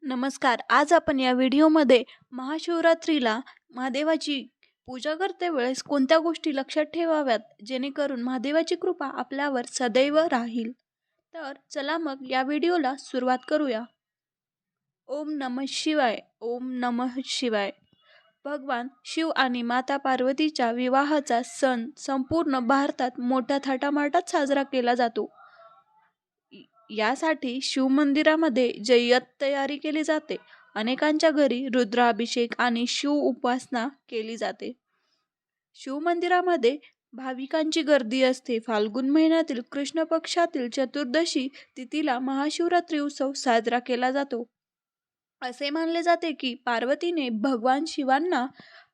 नमस्कार. आज आपण या व्हिडिओमध्ये महाशिवरात्रीला महादेवाची पूजा करते वेळेस कोणत्या गोष्टी लक्षात ठेवाव्यात जेणेकरून महादेवाची कृपा आपल्यावर सदैव राहील. तर चला मग या व्हिडिओला सुरुवात करूया. ओम नमः शिवाय. ओम नमः शिवाय. भगवान शिव आणि माता पार्वतीच्या विवाहाचा सण संपूर्ण भारतात मोठ्या थाटामाटात साजरा केला जातो. यासाठी शिवमंदिरामध्ये जय्यत तयारी केली जाते. अनेकांच्या घरी रुद्राभिषेक आणि शिव उपासना केली जाते. शिवमंदिरामध्ये भाविकांची गर्दी असते. फाल्गुन महिन्यातील कृष्ण पक्षातील चतुर्दशी तिथीला महाशिवरात्री उत्सव साजरा केला जातो. असे मानले जाते की पार्वतीने भगवान शिवांना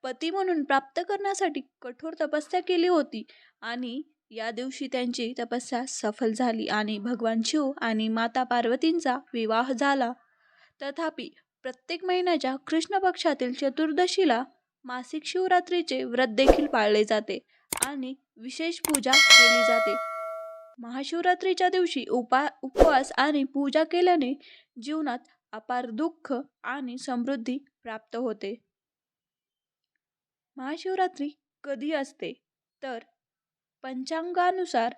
पती म्हणून प्राप्त करण्यासाठी कठोर तपस्या केली होती आणि या दिवशी त्यांची तपस्या सफल झाली आणि भगवान शिव आणि माता पार्वतींचा विवाह झाला. तथापि प्रत्येक महिन्याच्या कृष्ण पक्षातील चतुर्दशीला मासिक शिवरात्रीचे व्रत देखील पाळले जाते आणि विशेष पूजा केली जाते. महाशिवरात्रीच्या दिवशी उपवास आणि पूजा केल्याने जीवनात अपार दुःख आणि समृद्धी प्राप्त होते. महाशिवरात्री कधी असते तर पंचांगानुसार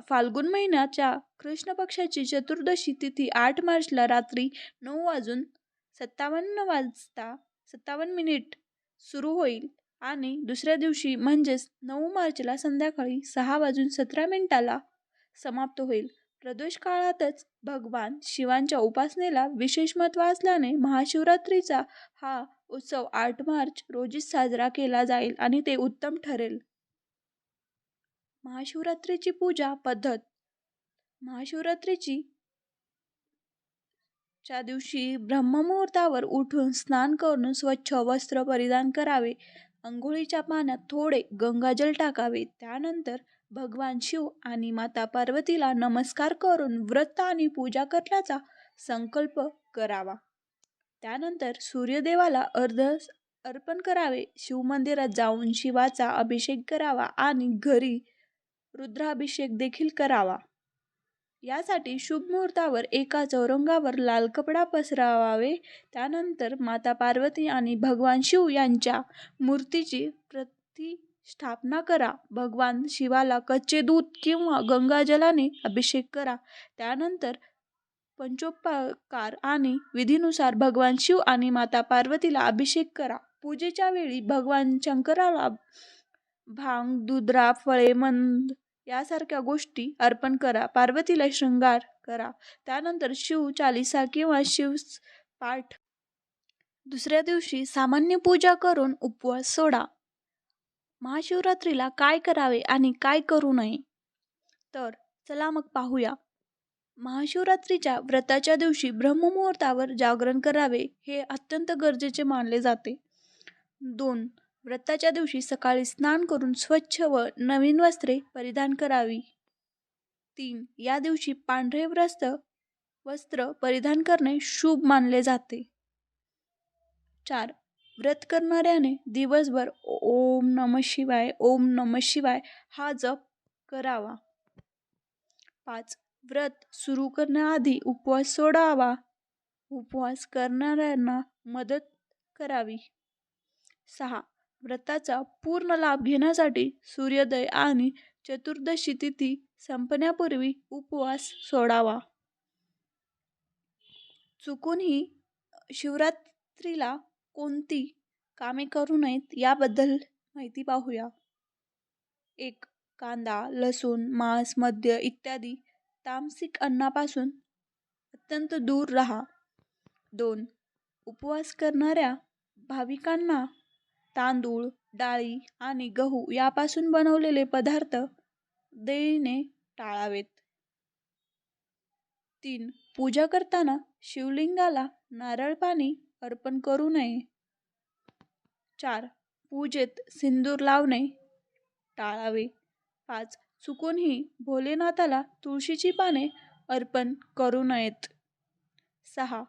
फाल्गुन महिन्याच्या कृष्ण पक्षाची चतुर्दशी तिथी 8 मार्चला रात्री 9:57 सुरू होईल आणि दुसऱ्या दिवशी म्हणजेच 9 मार्चला संध्याकाळी 6:17 समाप्त होईल. प्रदोष काळातच भगवान शिवांच्या उपासनेला विशेष महत्त्व असल्याने महाशिवरात्रीचा हा उत्सव 8 मार्च रोजीच साजरा केला जाईल आणि ते उत्तम ठरेल. महाशिवरात्रीची पूजा पद्धत. महाशिवरात्रीची च्या दिवशी ब्रह्ममुहूर्तावर उठून स्नान करून स्वच्छ वस्त्र परिधान करावे. अंघोळीच्या पाण्यात थोडे गंगाजल टाकावे. त्यानंतर भगवान शिव आणि माता पार्वतीला नमस्कार करून व्रत आणि पूजा करण्याचा संकल्प करावा. त्यानंतर सूर्यदेवाला अर्पण करावे. शिवमंदिरात जाऊन शिवाचा अभिषेक करावा आणि घरी रुद्राभिषेक देखील करावा. यासाठी शुभ मुहूर्तावर एका चौरंगावर लाल कपडा पसरवावे. त्यानंतर माता पार्वती आणि भगवान शिव यांच्या मूर्तीची प्रतिष्ठापना करा. भगवान शिवाला कच्चे दूध किंवा गंगाजलाने अभिषेक करा. त्यानंतर पंचोपकार आणि विधीनुसार भगवान शिव आणि माता पार्वतीला अभिषेक करा. पूजेच्या वेळी भगवान शंकराला भांग, दुधरा, फळे, मंद यासारख्या गोष्टी अर्पण करा. पार्वतीला शृंगार करा. त्यानंतर शिव चालीसा किंवा शिव पाठ. दुसऱ्या दिवशी सामान्य पूजा करून उपवास सोडा. महाशिवरात्रीला काय करावे आणि काय करू नये तर चला मग पाहूया. महाशिवरात्रीच्या व्रताच्या दिवशी ब्रह्ममुहूर्तावर जागरण करावे हे अत्यंत गरजेचे मानले जाते. 2. व्रताच्या दिवशी सकाळी स्नान करून स्वच्छ व नवीन वस्त्रे परिधान करावी. 3. या दिवशी पांढरे वस्त्र परिधान करणे शुभ मानले जाते. 4. व्रत करणाऱ्याने दिवसभर ओम नमः शिवाय ओम नमः शिवाय हा जप करावा. 5. व्रत सुरू करण्याआधी उपवास सोडावा. उपवास करणाऱ्यांना मदत करावी. 6. व्रताचा पूर्ण लाभ घेण्यासाठी सूर्योदय आणि चतुर्दशी तिथी संपण्यापूर्वी उपवास सोडावा. चुकूनही शिवरात्रीला कोणती कामे करू नयेत याबद्दल माहिती पाहूया. 1. कांदा, लसूण, मांस, मद्य इत्यादी तामसिक अन्नापासून अत्यंत दूर राहा. 2. उपवास करणाऱ्या भाविकांना तांदूळ, डाळी आणि गहू यापासून बनवलेले पदार्थ देणे टाळावेत. 3. पूजा करताना शिवलिंगाला नारळ पाणी अर्पण करू नये. 4. पूजेत सिंदूर लावणे टाळावे. 5. चुकूनही भोलेनाथाला तुळशीची पाने अर्पण करू नयेत. 6.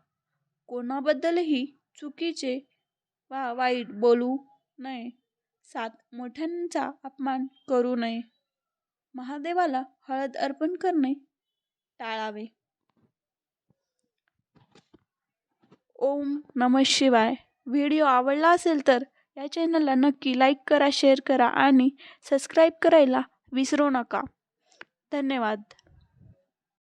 कोणाबद्दलही चुकीचे वा वाईट बोलू नये. 7. मोठ्यांचा अपमान करू नये. महादेवाला हळद अर्पण करणे टाळावे. ओम नमः शिवाय. व्हिडिओ आवडला असेल तर या चॅनलला नक्की लाईक करा, शेअर करा आणि सबस्क्राईब करायला विसरू नका. धन्यवाद.